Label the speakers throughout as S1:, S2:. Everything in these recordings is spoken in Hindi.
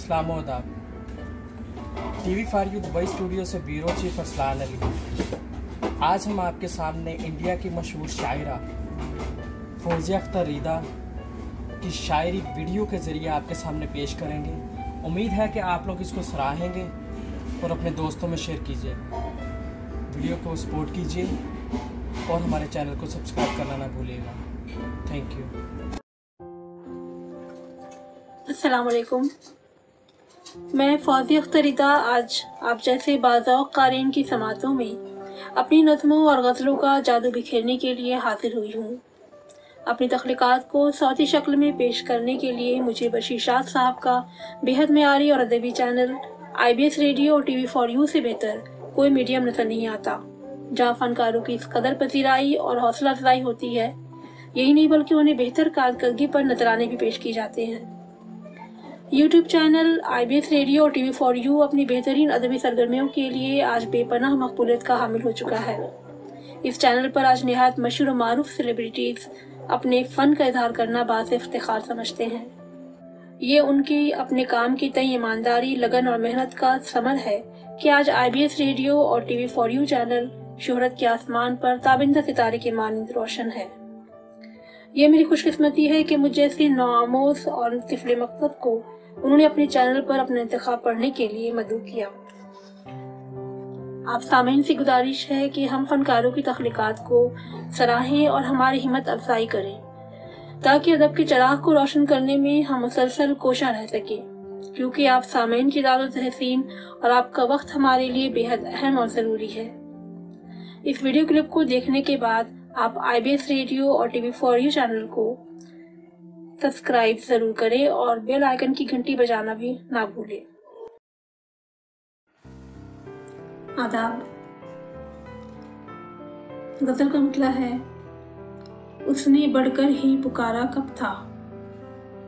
S1: अस्सलाम वालेकुम। TV for you Dubai studio से ब्यूरो चीफ अरसलान अली। आज हम आपके सामने इंडिया की मशहूर शायरा फौजिया अख्तर रिदा की शायरी वीडियो के ज़रिए आपके सामने पेश करेंगे। उम्मीद है कि आप लोग इसको सराहेंगे और अपने दोस्तों में शेयर कीजिए। वीडियो को सपोर्ट कीजिए और हमारे चैनल को सब्सक्राइब करना ना भूलिएगा। Thank you.
S2: अस्सलाम वालेकुम। मैं फौजिया अख्तर रिदा आज आप जैसे बाज़ौक़ क़ारीन की समातों में अपनी नज़्मों और गज़लों का जादू बिखेरने के लिए हाजिर हुई हूँ। अपनी तख्लीक़ात को सौती शक्ल में पेश करने के लिए मुझे बशीर शाद साहब का बेहद मेयारी और अदबी चैनल IBS रेडियो और TV फॉर यू से बेहतर कोई मीडियम नज़र नहीं आता, जहाँ फ़नकारों की इस कदर पजीराई और हौसला अफजाई होती है। यही नहीं बल्कि उन्हें बेहतर कारकर्दगी पर नजराने भी पेश किए जाते हैं। YouTube चैनल IBS रेडियो और TV फॉर यू अपनी बेहतरीन अदबी सरगर्मियों के लिए आज बेपनाह मकबूलियत का हामिल हो चुका है। इस चैनल पर आज निहायत मशहूर और मारूफ सेलिब्रिटीज़ अपने फ़न का इजहार करना बासे इफ्तिखार समझते हैं। ये उनकी अपने काम की तय ईमानदारी, लगन और मेहनत का समर है कि आज IBS रेडियो और TV फॉर यू चैनल शोहरत के आसमान पर ताबिंदा सितारे के मानिंद रोशन है। ये मेरी खुशकिस्मती है कि मुझ जैसी नौआमोज़ और तिफले मकसद को उन्होंने अपने चैनल पर अपना इंतखाब पढ़ने के लिए मदऊ किया। आप सामीन से गुजारिश है कि हम फनकारों की तख्लीक़ात को सराहें और हमारी हिम्मत अफजाई करें, ताकि अदब के चिराग को रोशन करने में हम मुसलसल कोशा रह सकें, क्योंकि आप सामीन की दाद तहसीन और आपका वक्त हमारे लिए बेहद अहम और ज़रूरी है। इस वीडियो क्लिप को देखने के बाद आप IBS रेडियो और TV फॉर यू चैनल को सब्सक्राइब ज़रूर करें और बेल आइकन की घंटी बजाना भी ना भूलें। आदाब। गज़ल का मतला है, उसने बढ़कर ही पुकारा कब था,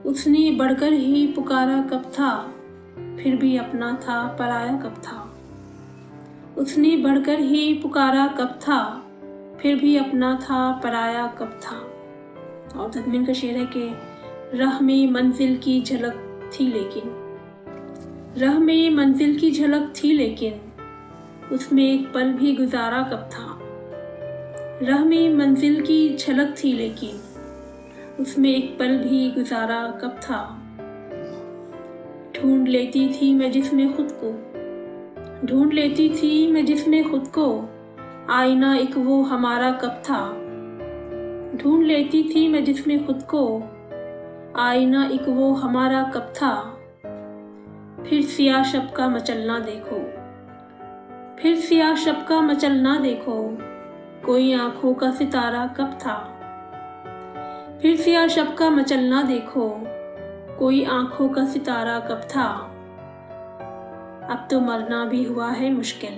S2: उसने बढ़कर ही पुकारा कब था, फिर भी अपना था पराया कब था। उसने बढ़कर ही पुकारा कब था, फिर भी अपना था पराया कब था। और तदमीन का शेर है कि राह में मंजिल की झलक थी लेकिन, राह में मंजिल की झलक थी लेकिन, उसमें एक पल भी गुजारा कब था। राह में मंजिल की झलक थी लेकिन, उसमें एक पल भी गुजारा कब था। ढूंढ लेती थी मैं जिसमें खुद को, ढूंढ लेती थी मैं जिसमें खुद को, आईना एक वो हमारा कब था। ढूंढ लेती थी मैं जिसमें खुद को, आईना एक वो हमारा कब था। फिर सियाह शब का मचलना देखो, फिर सियाह शब का मचलना देखो, कोई आंखों का सितारा कब था। फिर सियाह शब का मचलना देखो, कोई आंखों का सितारा कब था। अब तो मरना भी हुआ है मुश्किल,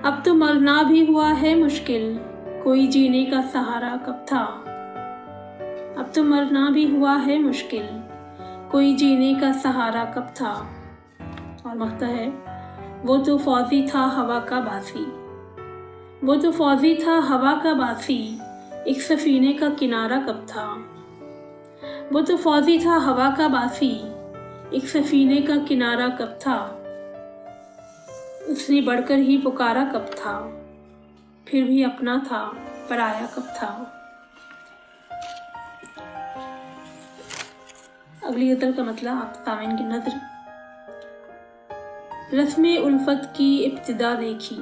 S2: अब तो मरना भी हुआ है मुश्किल, कोई जीने का सहारा कब था। अब तो मरना भी हुआ है मुश्किल, कोई जीने का सहारा कब था। और मख्ता है, वो तो फौजी था हवा का बासी, वो तो फौजी था हवा का बासी, एक सफीने का किनारा कब था। वो तो फौजी था हवा का बासी, एक सफीने का किनारा कब था। उसने बढ़कर ही पुकारा कब था, फिर भी अपना था पराया कब था। अगली गज़ल का मतलब आप सामीन की नज़र। रस्म उल्फत की इब्तिदा देखी,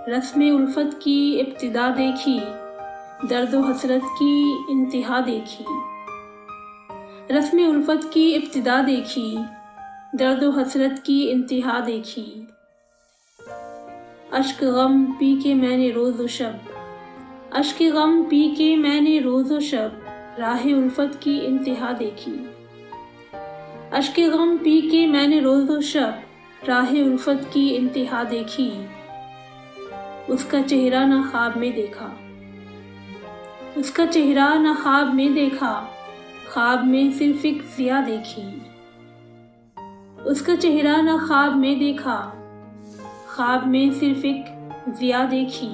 S2: रस्म उल्फत की इब्तिदा देखी, दर्द व हसरत की इंतहा देखी। रस्म उल्फत की इब्तिदा देखी, दर्द व हसरत की इंतहा देखी। अश्क गम पी के मैंने रोज़ व शब, अश्क गम पी के मैंने रोज़ व शब, राह उल्फत की इंतहा देखी। अश्क गम पी के मैंने रोज़ व शब, राह उल्फत की इंतहा देखी। उसका चेहरा न ख्वाब में देखा, उसका चेहरा न ख्वाब में देखा, ख्वाब में सिर्फ एक ज़िया देखी। उसका चेहरा न ख्वाब में देखा, ख्वाब में सिर्फ एक ज़िया देखी।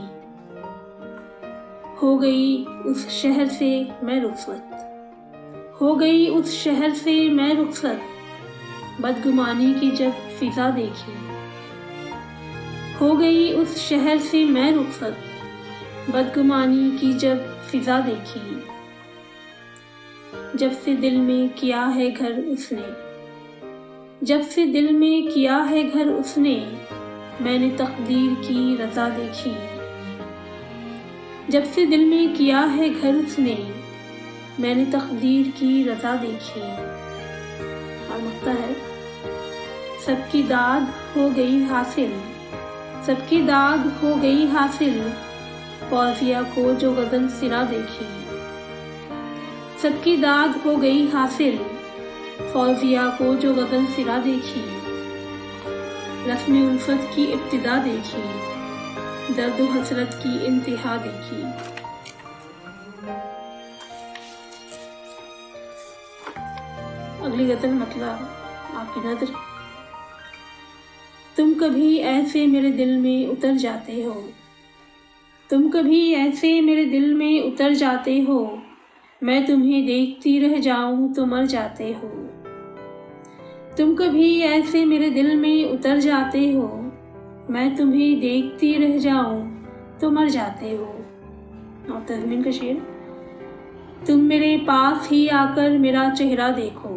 S2: हो गई उस शहर से मैं रुखसत, हो गई उस शहर से मैं रुखसत, बदगुमानी की जब फिजा देखी। हो गई उस शहर से मैं रुखसत, बदगुमानी की जब फिजा देखी। जब से दिल में किया है घर उसने, जब से दिल में किया है घर उसने, मैंने तकदीर की रज़ा देखी। जब से दिल में किया है घर उसने, मैंने तकदीर की रज़ा देखी। और मक्ता है, सबकी दाद हो गई हासिल, सबकी दाद हो गई हासिल, फौजिया को जो गज़ल सिरा देखी। सबकी दाद हो गई हासिल, फौजिया को जो गज़ल सिरा देखी। रस्म उल्फत की इब्तिदा देखी, दर्द हसरत की इंतहा देखी। अगली गज़ल मतलब आपकी नज़र। तुम कभी ऐसे मेरे दिल में उतर जाते हो, तुम कभी ऐसे मेरे दिल में उतर जाते हो, मैं तुम्हें देखती रह जाऊं तो मर जाते हो। तुम कभी ऐसे मेरे दिल में उतर जाते हो, मैं तुम्हें देखती रह जाऊं तो मर जाते हो। और तज़मीन का शेर। तुम मेरे पास ही आकर मेरा चेहरा देखो,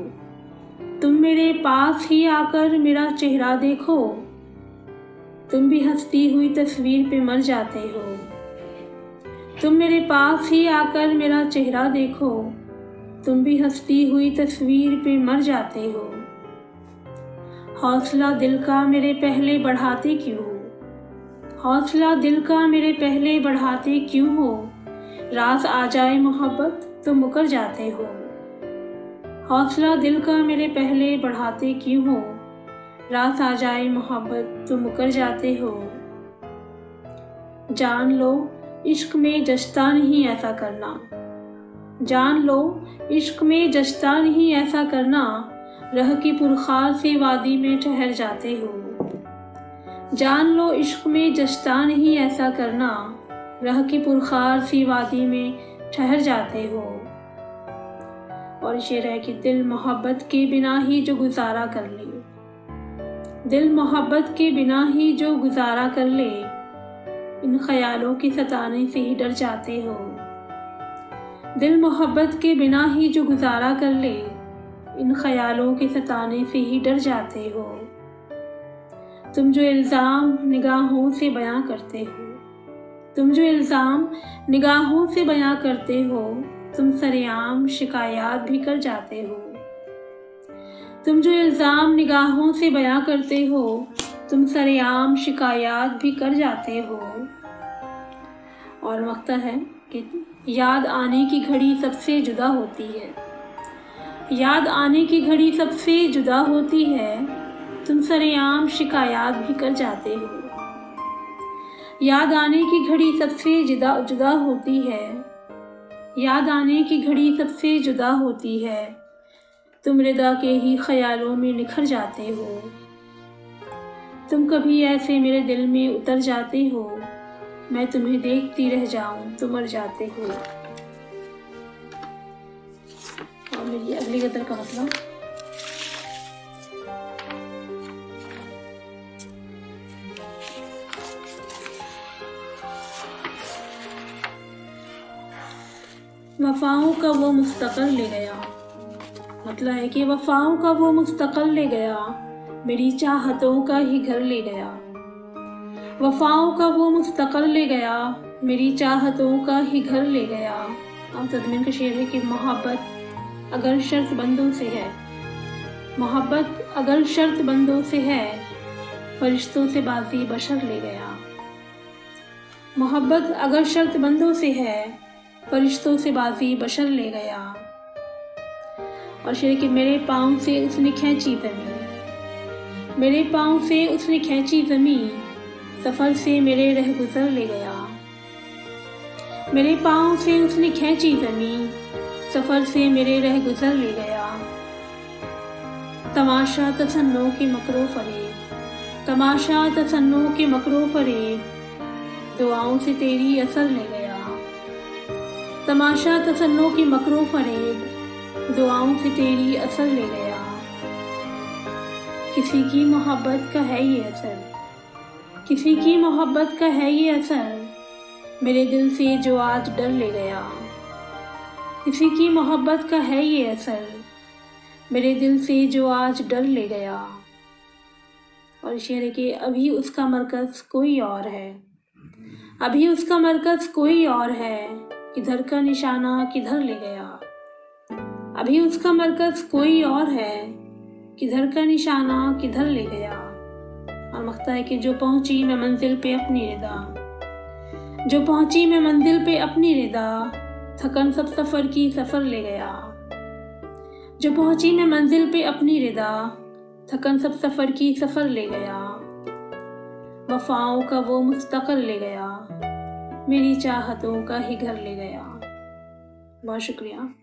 S2: तुम मेरे पास ही आकर मेरा चेहरा देखो, तुम भी हंसती हुई तस्वीर पे मर जाते हो। तुम मेरे पास ही आकर मेरा चेहरा देखो, तुम भी हंसती हुई तस्वीर पे मर जाते हो। हौसला दिल का मेरे पहले बढ़ाते क्यों हो, हौसला दिल का मेरे पहले बढ़ाते क्यों हो, रात आ जाए मोहब्बत तो मुकर जाते हो। हौसला दिल का मेरे पहले बढ़ाते क्यों हो, रात आ जाए मोहब्बत तो मुकर जाते हो। जान लो इश्क में जश्ता नहीं ऐसा करना, जान लो इश्क में जश्ता नहीं ऐसा करना, रह की पुरखार से वादी में ठहर जाते हो। जान लो इश्क में जश्ता नहीं ऐसा करना, रह की पुरखार सी वादी में ठहर जाते हो। और शेर है कि दिल मोहब्बत के बिना ही जो गुजारा कर ले, दिल मोहब्बत के बिना ही जो गुजारा कर ले, इन ख्यालों के सताने से ही डर जाते हो। दिल मोहब्बत के बिना ही जो गुजारा कर ले, इन ख्यालों के सताने से ही डर जाते हो। तुम जो इल्ज़ाम निगाहों से बयां करते हो, तुम जो इल्ज़ाम निगाहों से बयां करते हो, तुम सरेआम शिकायत भी कर जाते हो। तुम जो इल्ज़ाम निगाहों से बयां करते हो, तुम सरेआम शिकायत भी कर जाते हो। और मक्ता है कि याद आने की घड़ी सबसे जुदा होती है, याद आने की घड़ी सबसे जुदा होती है, तुम सरेआम शिकायत भी कर जाते हो। याद आने की घड़ी सबसे जुदा होती है, याद आने की घड़ी सबसे जुदा होती है, तुम रिदा के ही ख्यालों में निखर जाते हो। तुम कभी ऐसे मेरे दिल में उतर जाते हो, मैं तुम्हें देखती रह जाऊं तो मर जाते हो। और मेरी अगली गज़ल का मतलब। वफाओं का वो मुस्तक़ल ले गया, मतलब है कि वफाओं का वो मुस्तक़ल ले गया, मेरी चाहतों का ही घर ले गया। वफाओं का वो मुस्तक़ल ले गया, मेरी चाहतों का ही घर ले गया। अब तज़मीन का शेर है कि मोहब्बत अगर शर्त बंदों से है, मोहब्बत अगर शर्त बंदों से है, फरिश्तों से बाजी बशर ले गया। मोहब्बत अगर शर्त बंदों से है, फरिश्तों से बाजी बशर ले गया। और शेर कि मेरे पाँव से उसने खींची ज़मीं, मेरे पाँव से उसने खींची ज़मीं, सफ़र से मेरे रह गुज़र ले गया। मेरे पाँव से उसने खींची ज़मीं, सफ़र से मेरे रह गुज़र ले गया। तमाशा तसन्नो के मकरो फरेब, तमाशा तसन्नो के मकरो फरेब, दुआओं से तेरी असर ले गया। तमाशा तसन्नो के मकरो फरेब, दुआओं से तेरी असर ले गया। किसी की मोहब्बत का है ये असर, किसी की मोहब्बत का है ये असर, मेरे दिल से जो आज डर ले गया। किसी की मोहब्बत का है ये असर, मेरे दिल से जो आज डर ले गया। और शेर है कि अभी उसका मरकज़ कोई और है, अभी उसका मरकज़ कोई और है, किधर का निशाना किधर ले गया। अभी उसका मरकज़ कोई और है, किधर का निशाना किधर ले गया। और मख्ता है कि जो पहुंची मैं मंजिल पे अपनी रिदा, जो पहुंची मैं मंजिल पे अपनी रिदा, थकन सब सफ़र की सफ़र ले गया। जो पहुंची मैं मंजिल पे अपनी रिदा, थकन सब सफ़र की सफ़र ले गया। वफ़ाओं का वो मुस्तक़ल ले गया, मेरी चाहतों का ही घर ले गया। बहुत शुक्रिया।